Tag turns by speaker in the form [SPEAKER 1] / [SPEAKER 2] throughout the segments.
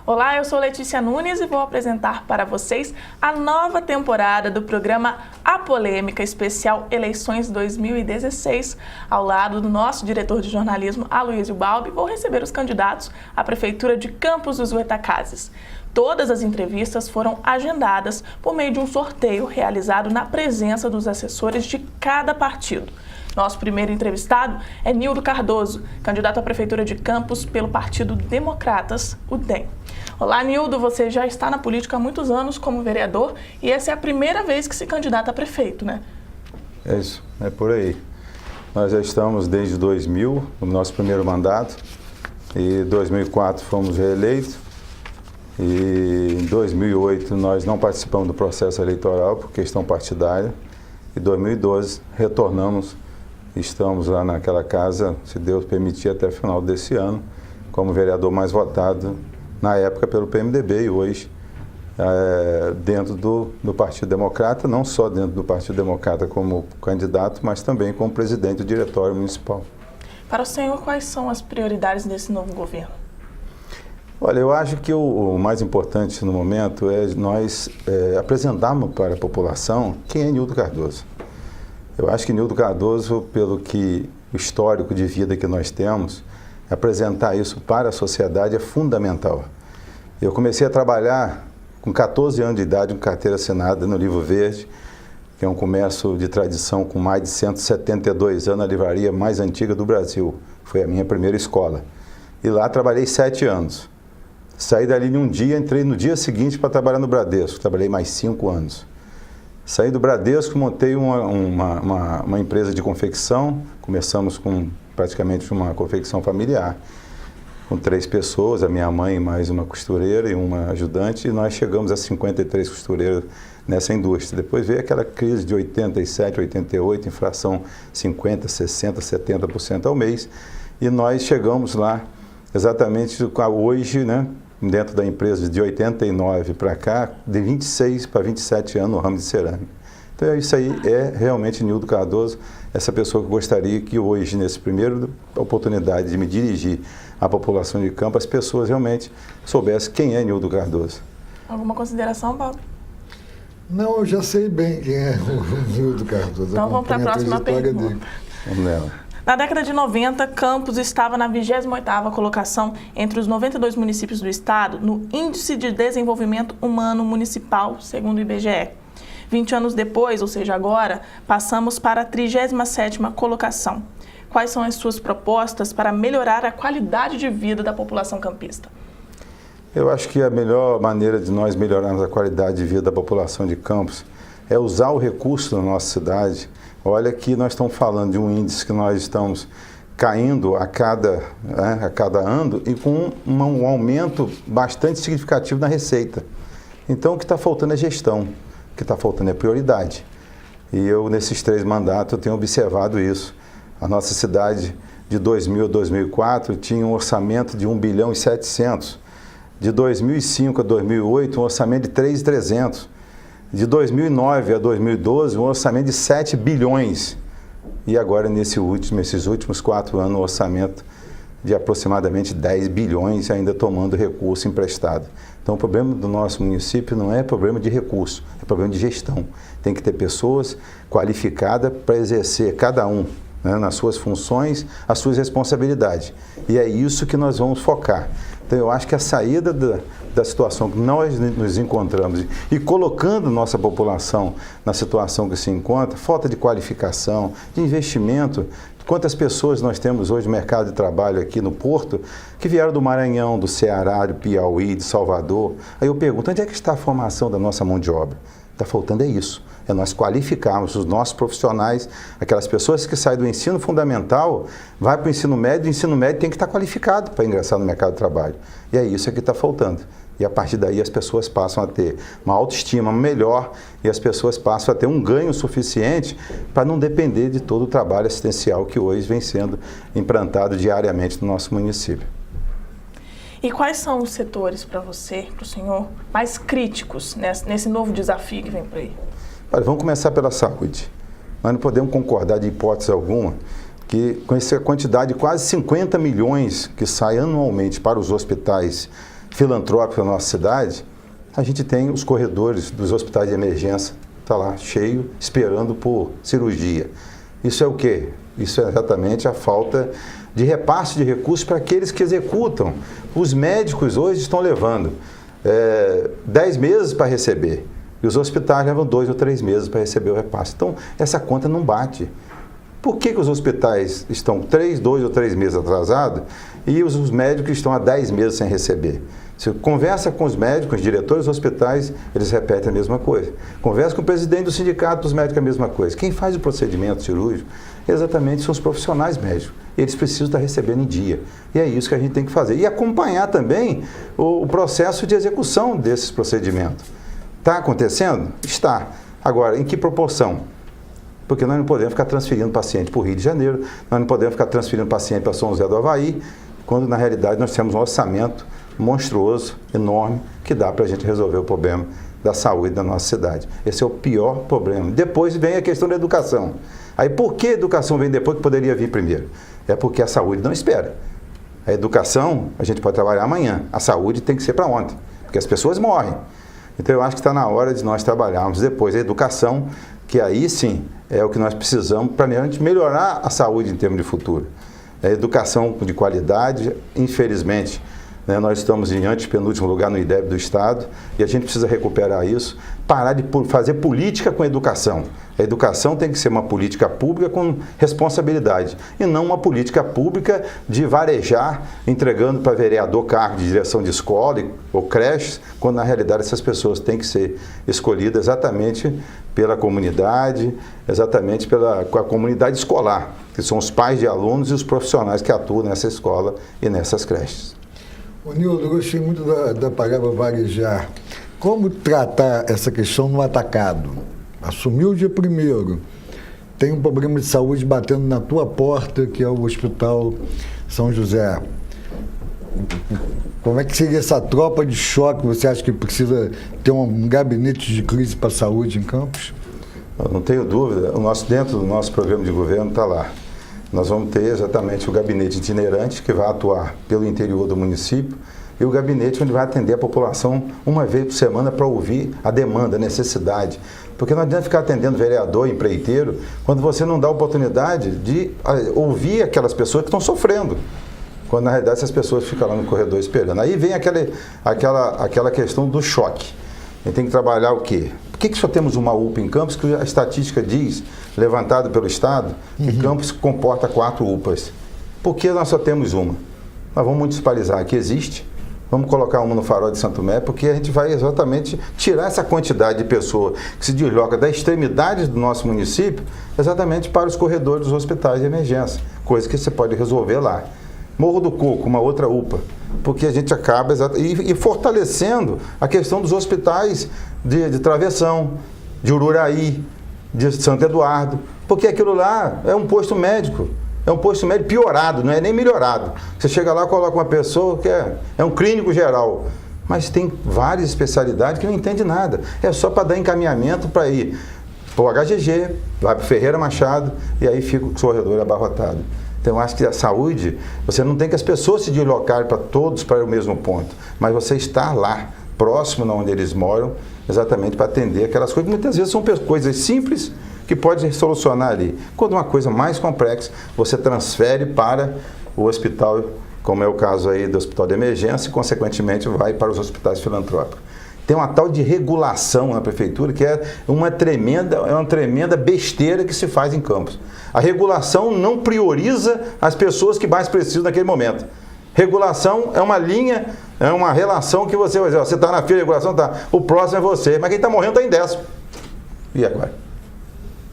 [SPEAKER 1] Olá, eu sou Letícia Nunes e vou apresentar para vocês a nova temporada do programa A Polêmica Especial Eleições 2016. Ao lado do nosso diretor de jornalismo, Aloysio Balbi, vou receber os candidatos à Prefeitura de Campos dos Goytacazes. Todas as entrevistas foram agendadas por meio de um sorteio realizado na presença dos assessores de cada partido. Nosso primeiro entrevistado é Nildo Cardoso, candidato à Prefeitura de Campos pelo Partido Democratas, o DEM. Olá, Nildo, você já está na política há muitos anos como vereador e essa é a primeira vez que se candidata a prefeito, né?
[SPEAKER 2] É isso, é por aí. Nós já estamos desde 2000, no nosso primeiro mandato, e em 2004 fomos reeleitos, e em 2008 nós não participamos do processo eleitoral por questão partidária, e em 2012 retornamos. Estamos lá naquela casa, se Deus permitir, até o final desse ano, como vereador mais votado, na época pelo PMDB e hoje dentro do Partido Democrata, não só dentro do Partido Democrata como candidato, mas também como presidente do Diretório Municipal.
[SPEAKER 1] Para o senhor, quais são as prioridades desse novo governo?
[SPEAKER 2] Olha, eu acho que o mais importante no momento é nós apresentarmos para a população quem é Nildo Cardoso. Eu acho que Nildo Cardoso, pelo que o histórico de vida que nós temos, apresentar isso para a sociedade é fundamental. Eu comecei a trabalhar com 14 anos de idade com carteira assinada no Livro Verde, que é um comércio de tradição com mais de 172 anos, a livraria mais antiga do Brasil. Foi a minha primeira escola. E lá trabalhei 7 anos. Saí dali em um dia, entrei no dia seguinte para trabalhar no Bradesco. Trabalhei mais 5 anos. Saí do Bradesco, montei uma empresa de confecção. Começamos com praticamente uma confecção familiar, com 3 pessoas, a minha mãe mais uma costureira e uma ajudante, e nós chegamos a 53 costureiros nessa indústria. Depois veio aquela crise de 87, 88, inflação 50%, 60%, 70% ao mês, e nós chegamos lá exatamente hoje, né, dentro da empresa de 89 para cá, de 26 para 27 anos no ramo de cerâmica. Então isso aí é realmente Nildo Cardoso, essa pessoa que eu gostaria que hoje, nessa primeira oportunidade de me dirigir à população de Campos, as pessoas realmente soubessem quem é Nildo Cardoso.
[SPEAKER 1] Alguma consideração, Bob?
[SPEAKER 3] Não, eu já sei bem quem é o Nildo Cardoso.
[SPEAKER 1] Então vamos para a próxima pergunta.
[SPEAKER 2] Vamos nela.
[SPEAKER 1] Na década de 90, Campos estava na 28ª colocação entre os 92 municípios do estado no Índice de Desenvolvimento Humano Municipal, segundo o IBGE. 20 anos depois, ou seja, agora, passamos para a 37ª colocação. Quais são as suas propostas para melhorar a qualidade de vida da população campista?
[SPEAKER 2] Eu acho que a melhor maneira de nós melhorarmos a qualidade de vida da população de Campos é usar o recurso da nossa cidade. Olha que nós estamos falando de um índice que nós estamos caindo a cada ano e com um aumento bastante significativo na receita. Então, o que está faltando é gestão, o que está faltando é prioridade. E eu, nesses 3 mandatos, eu tenho observado isso. A nossa cidade, de 2000 a 2004, tinha um orçamento de 1 bilhão e 700. De 2005 a 2008, um orçamento de 3.300. De 2009 a 2012, um orçamento de 7 bilhões. E agora, nesses últimos 4 anos, um orçamento de aproximadamente 10 bilhões, ainda tomando recurso emprestado. Então, o problema do nosso município não é problema de recurso, é problema de gestão. Tem que ter pessoas qualificadas para exercer, cada um, né, nas suas funções, as suas responsabilidades. E é isso que nós vamos focar. Então, eu acho que a saída da situação que nós nos encontramos e colocando nossa população na situação que se encontra, falta de qualificação, de investimento. Quantas pessoas nós temos hoje no mercado de trabalho aqui no Porto que vieram do Maranhão, do Ceará, do Piauí, de Salvador. Aí eu pergunto, onde é que está a formação da nossa mão de obra? Está faltando é isso. É nós qualificarmos os nossos profissionais, aquelas pessoas que saem do ensino fundamental, vai para o ensino médio tem que estar qualificado para ingressar no mercado de trabalho. E é isso que está faltando. E a partir daí as pessoas passam a ter uma autoestima melhor e as pessoas passam a ter um ganho suficiente para não depender de todo o trabalho assistencial que hoje vem sendo implantado diariamente no nosso município.
[SPEAKER 1] E quais são os setores para você, para o senhor, mais críticos nesse novo desafio que vem por aí?
[SPEAKER 2] Olha, vamos começar pela saúde. Nós não podemos concordar de hipótese alguma que com essa quantidade de quase 50 milhões que sai anualmente para os hospitais filantrópica na nossa cidade, a gente tem os corredores dos hospitais de emergência, está lá cheio, esperando por cirurgia. Isso é o quê? Isso é exatamente a falta de repasse de recursos para aqueles que executam. Os médicos hoje estão levando 10 meses para receber, e os hospitais levam 2 ou 3 meses para receber o repasse. Então, essa conta não bate. Por que os hospitais estão 2 ou 3 meses atrasados e os médicos estão há 10 meses sem receber? Você conversa com os médicos, os diretores dos hospitais, eles repetem a mesma coisa. Conversa com o presidente do sindicato dos médicos, a mesma coisa. Quem faz o procedimento cirúrgico exatamente são os profissionais médicos. Eles precisam estar recebendo em dia. E é isso que a gente tem que fazer. E acompanhar também o processo de execução desses procedimentos. Está acontecendo? Está. Agora, em que proporção? Porque nós não podemos ficar transferindo paciente para o Rio de Janeiro, nós não podemos ficar transferindo paciente para São José do Avaí, quando na realidade nós temos um orçamento monstruoso, enorme, que dá para a gente resolver o problema da saúde da nossa cidade. Esse é o pior problema. Depois vem a questão da educação. Aí por que a educação vem depois que poderia vir primeiro? É porque a saúde não espera. A educação a gente pode trabalhar amanhã, a saúde tem que ser para ontem, porque as pessoas morrem. Então eu acho que está na hora de nós trabalharmos depois a educação, que aí sim é o que nós precisamos para a gente melhorar a saúde em termos de futuro. A educação de qualidade, infelizmente, nós estamos em antepenúltimo lugar no IDEB do Estado e a gente precisa recuperar isso, parar de fazer política com educação. A educação tem que ser uma política pública com responsabilidade e não uma política pública de varejar, entregando para vereador cargo de direção de escola ou creches, quando na realidade essas pessoas têm que ser escolhidas exatamente pela comunidade, exatamente com a comunidade escolar, que são os pais de alunos e os profissionais que atuam nessa escola e nessas creches.
[SPEAKER 3] Ô Nildo, eu gostei muito da palavra varejar. Como tratar essa questão no atacado? Assumiu o dia 1º, tem um problema de saúde batendo na tua porta, que é o Hospital São José. Como é que seria essa tropa de choque? Você acha que precisa ter um gabinete de crise para a saúde em Campos?
[SPEAKER 2] Eu não tenho dúvida. Dentro do nosso programa de governo está lá. Nós vamos ter exatamente o gabinete itinerante, que vai atuar pelo interior do município, e o gabinete onde vai atender a população uma vez por semana para ouvir a demanda, a necessidade. Porque não adianta ficar atendendo vereador, empreiteiro, quando você não dá oportunidade de ouvir aquelas pessoas que estão sofrendo. Quando na realidade essas pessoas ficam lá no corredor esperando. Aí vem aquela questão do choque. A gente tem que trabalhar o quê? Por que só temos uma UPA em Campos, que a estatística diz, levantada pelo Estado, que Campos comporta 4 UPAs? Por que nós só temos uma? Nós vamos municipalizar, que existe, vamos colocar uma no Farol de Santo Tomé, porque a gente vai exatamente tirar essa quantidade de pessoas que se desloca da extremidade do nosso município exatamente para os corredores dos hospitais de emergência, coisa que você pode resolver lá. Morro do Coco, uma outra UPA, porque a gente acaba e fortalecendo a questão dos hospitais de Travessão, de Ururaí, de Santo Eduardo, porque aquilo lá é um posto médico piorado, não é nem melhorado. Você chega lá e coloca uma pessoa que é um clínico geral, mas tem várias especialidades que não entende nada, é só para dar encaminhamento para ir para o HGG, vai para o Ferreira Machado e aí fica o corredor abarrotado. Então, eu acho que a saúde, você não tem que as pessoas se deslocarem para o mesmo ponto, mas você estar lá, próximo de onde eles moram, exatamente para atender aquelas coisas, que muitas vezes são coisas simples que pode solucionar ali. Quando uma coisa mais complexa, você transfere para o hospital, como é o caso aí do hospital de emergência, e consequentemente vai para os hospitais filantrópicos. Tem uma tal de regulação na prefeitura que é uma tremenda besteira que se faz em Campos. A regulação não prioriza as pessoas que mais precisam naquele momento. Regulação é uma linha, é uma relação que você vai dizer, você está na fila de regulação, tá, o próximo é você, mas quem está morrendo está em 10º. E agora?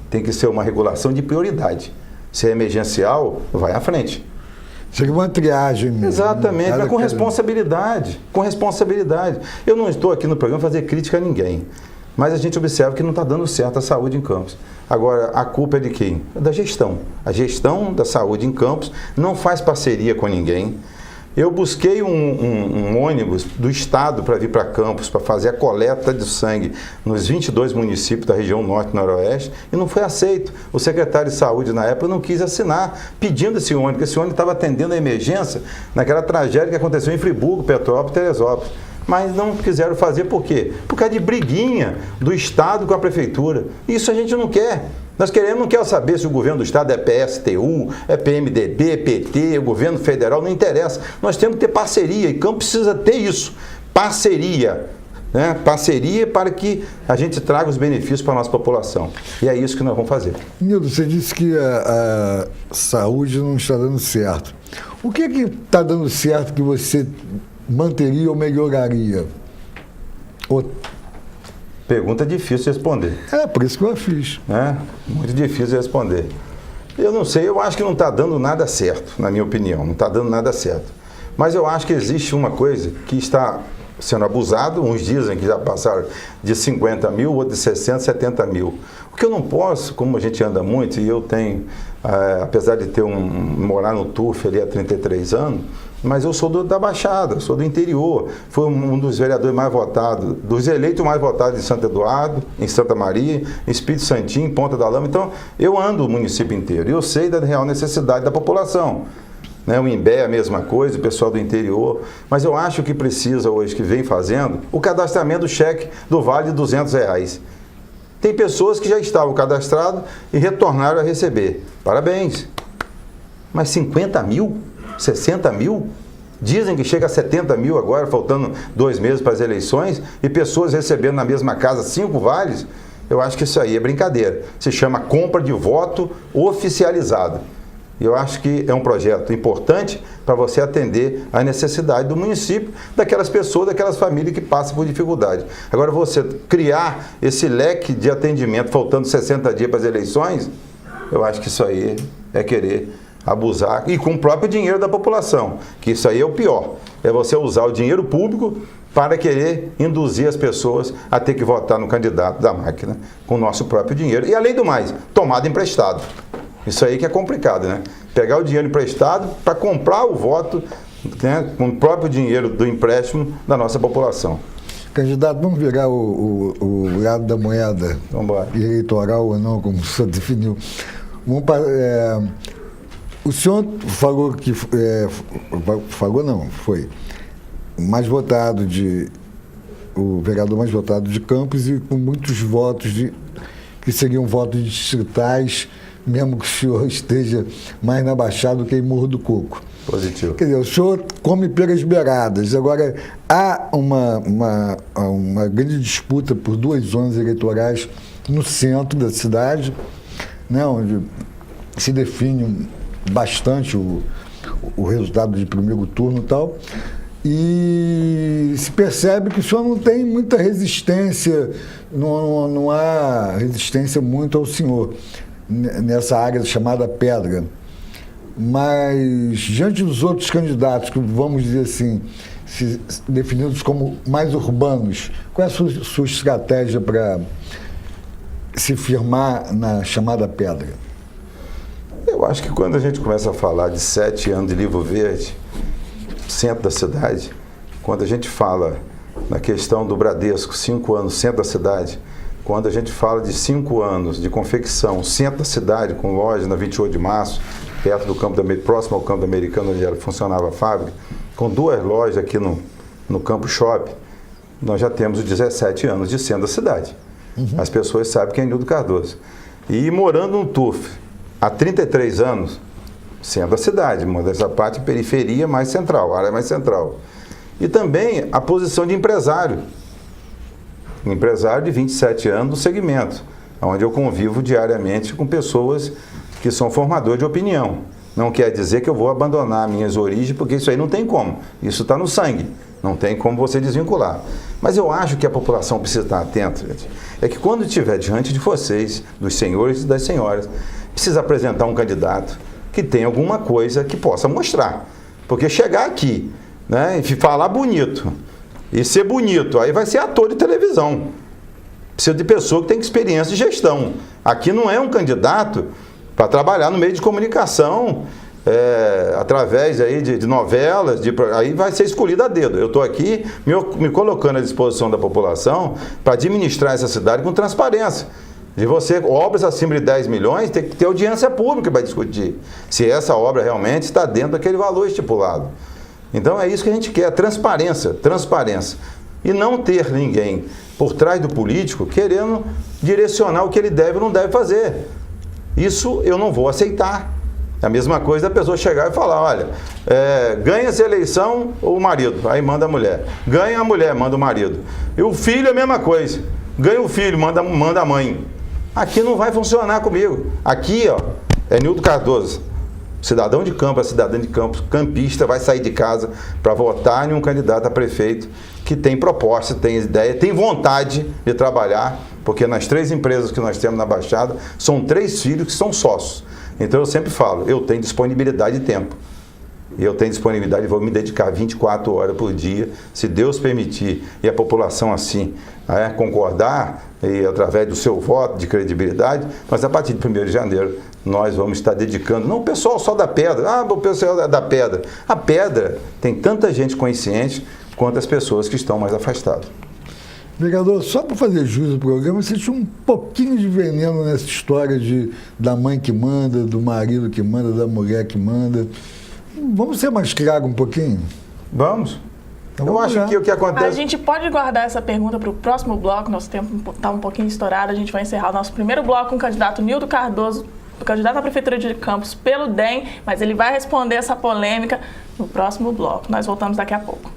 [SPEAKER 2] Tem que ser uma regulação de prioridade. Se é emergencial, vai à frente.
[SPEAKER 3] Seria uma triagem mesmo.
[SPEAKER 2] Exatamente, mas com responsabilidade. Com responsabilidade. Eu não estou aqui no programa fazer crítica a ninguém, mas a gente observa que não está dando certo a saúde em Campos. Agora, a culpa é de quem? É da gestão. A gestão da saúde em Campos não faz parceria com ninguém. Eu busquei um ônibus do estado para vir para Campos, para fazer a coleta de sangue nos 22 municípios da região norte e noroeste, e não foi aceito. O secretário de saúde na época não quis assinar, pedindo esse ônibus, porque esse ônibus estava atendendo a emergência naquela tragédia que aconteceu em Friburgo, Petrópolis e Teresópolis. Mas não quiseram fazer por quê? Por causa de briguinha do estado com a prefeitura. Isso a gente não quer. Nós não queremos saber se o governo do estado é PSTU, é PMDB, PT, o governo federal, não interessa. Nós temos que ter parceria, e Campos precisa ter isso, parceria, né? Parceria para que a gente traga os benefícios para a nossa população. E é isso que nós vamos fazer.
[SPEAKER 3] Nildo, você disse que a saúde não está dando certo. O que está dando certo que você manteria ou melhoraria?
[SPEAKER 2] Pergunta difícil de responder.
[SPEAKER 3] É, por isso que eu a fiz.
[SPEAKER 2] Muito difícil de responder. Eu não sei, eu acho que não está dando nada certo, na minha opinião, não está dando nada certo. Mas eu acho que existe uma coisa que está sendo abusado, uns dizem que já passaram de 50 mil, outros de 60, 70 mil. O que eu não posso, como a gente anda muito, e eu tenho, apesar de morar no Turf ali há 33 anos, mas eu sou da Baixada, sou do interior. Fui um dos vereadores mais votados, dos eleitos mais votados em Santo Eduardo, em Santa Maria, em Espírito Santinho, em Ponta da Lama. Então, eu ando o município inteiro e eu sei da real necessidade da população. O Imbé é a mesma coisa, o pessoal do interior. Mas eu acho que precisa hoje, que vem fazendo, o cadastramento do cheque do Vale de R$200. Tem pessoas que já estavam cadastradas e retornaram a receber. Parabéns. Mas 50 mil? 60 mil? Dizem que chega a 70 mil agora, faltando 2 meses para as eleições, e pessoas recebendo na mesma casa 5 vales. Eu acho que isso aí é brincadeira. Se chama compra de voto oficializado. Eu acho que é um projeto importante para você atender a necessidade do município, daquelas pessoas, daquelas famílias que passam por dificuldade. Agora, você criar esse leque de atendimento faltando 60 dias para as eleições, eu acho que isso aí é querer abusar, e com o próprio dinheiro da população, que isso aí é o pior. É você usar o dinheiro público para querer induzir as pessoas a ter que votar no candidato da máquina com o nosso próprio dinheiro. E, além do mais, tomado emprestado. Isso aí que é complicado, né? Pegar o dinheiro emprestado para comprar o voto, né, com o próprio dinheiro do empréstimo da nossa população.
[SPEAKER 3] Candidato, vamos virar o lado da moeda, eleitoral ou não, como o senhor definiu. O senhor falou que... falou não, foi o vereador mais votado de Campos, e com muitos votos que seriam votos distritais, mesmo que o senhor esteja mais na Baixada do que em Morro do Coco.
[SPEAKER 2] Positivo.
[SPEAKER 3] Quer dizer, o senhor come pelas beiradas. Agora, há uma grande disputa por 2 zonas eleitorais no centro da cidade, né, onde se define bastante o resultado de primeiro turno e tal, e se percebe que o senhor não tem muita resistência, não há resistência muito ao senhor nessa área chamada pedra. Mas, diante dos outros candidatos, que vamos dizer assim, definidos como mais urbanos, qual é a sua estratégia para se firmar na chamada pedra?
[SPEAKER 2] Eu acho que quando a gente começa a falar de 7 anos de Livro Verde, centro da cidade, quando a gente fala na questão do Bradesco, 5 anos, centro da cidade, quando a gente fala de 5 anos de confecção, centro da cidade, com loja na 28 de março, perto do próximo ao campo do Americano, onde funcionava a fábrica, com 2 lojas aqui no Campo Shopping, nós já temos os 17 anos de centro da cidade. As pessoas sabem quem é Nildo Cardoso. E morando no Turf, há 33 anos, centro da cidade, modéstia à parte, periferia mais central, área mais central. E também a posição de empresário. Um empresário de 27 anos do segmento, onde eu convivo diariamente com pessoas que são formadores de opinião. Não quer dizer que eu vou abandonar minhas origens, porque isso aí não tem como. Isso está no sangue, não tem como você desvincular. Mas eu acho que a população precisa estar atenta, gente. É que quando estiver diante de vocês, dos senhores e das senhoras, precisa apresentar um candidato que tenha alguma coisa que possa mostrar. Porque chegar aqui, né, e falar bonito, e ser bonito, aí vai ser ator de televisão. Precisa de pessoa que tem experiência de gestão. Aqui não é um candidato para trabalhar no meio de comunicação através aí de novelas, aí vai ser escolhido a dedo. Eu estou aqui me colocando à disposição da população para administrar essa cidade com transparência. De você, obras acima de 10 milhões, tem que ter audiência pública para discutir se essa obra realmente está dentro daquele valor estipulado. Então é isso que a gente quer, transparência. E não ter ninguém por trás do político querendo direcionar o que ele deve ou não deve fazer. Isso eu não vou aceitar. É a mesma coisa da pessoa chegar e falar, olha, ganha essa eleição o marido, aí manda a mulher. Ganha a mulher, manda o marido. E o filho é a mesma coisa. Ganha o filho, manda a mãe. Aqui não vai funcionar comigo. Aqui, ó, é Nildo Cardoso. Cidadão de campo, a cidadã de campo, campista, vai sair de casa para votar em um candidato a prefeito que tem proposta, tem ideia, tem vontade de trabalhar, porque nas 3 empresas que nós temos na Baixada, são 3 filhos que são sócios. Então eu sempre falo, eu tenho disponibilidade de tempo. E eu tenho disponibilidade e vou me dedicar 24 horas por dia, se Deus permitir, e a população assim concordar, e através do seu voto de credibilidade, mas a partir de 1º de janeiro nós vamos estar dedicando, não o pessoal só da Pedra, o pessoal é da Pedra. A Pedra tem tanta gente consciente quanto as pessoas que estão mais afastadas.
[SPEAKER 3] Vereador, só para fazer jus ao programa, você tinha um pouquinho de veneno nessa história da mãe que manda, do marido que manda, da mulher que manda. Vamos ser mais claro um pouquinho?
[SPEAKER 2] Vamos.
[SPEAKER 3] Então,
[SPEAKER 2] eu acho que o que acontece...
[SPEAKER 1] A gente pode guardar essa pergunta para o próximo bloco, nosso tempo está um pouquinho estourado, a gente vai encerrar o nosso primeiro bloco com o candidato Nildo Cardoso, candidato à Prefeitura de Campos pelo DEM, mas ele vai responder essa polêmica no próximo bloco. Nós voltamos daqui a pouco.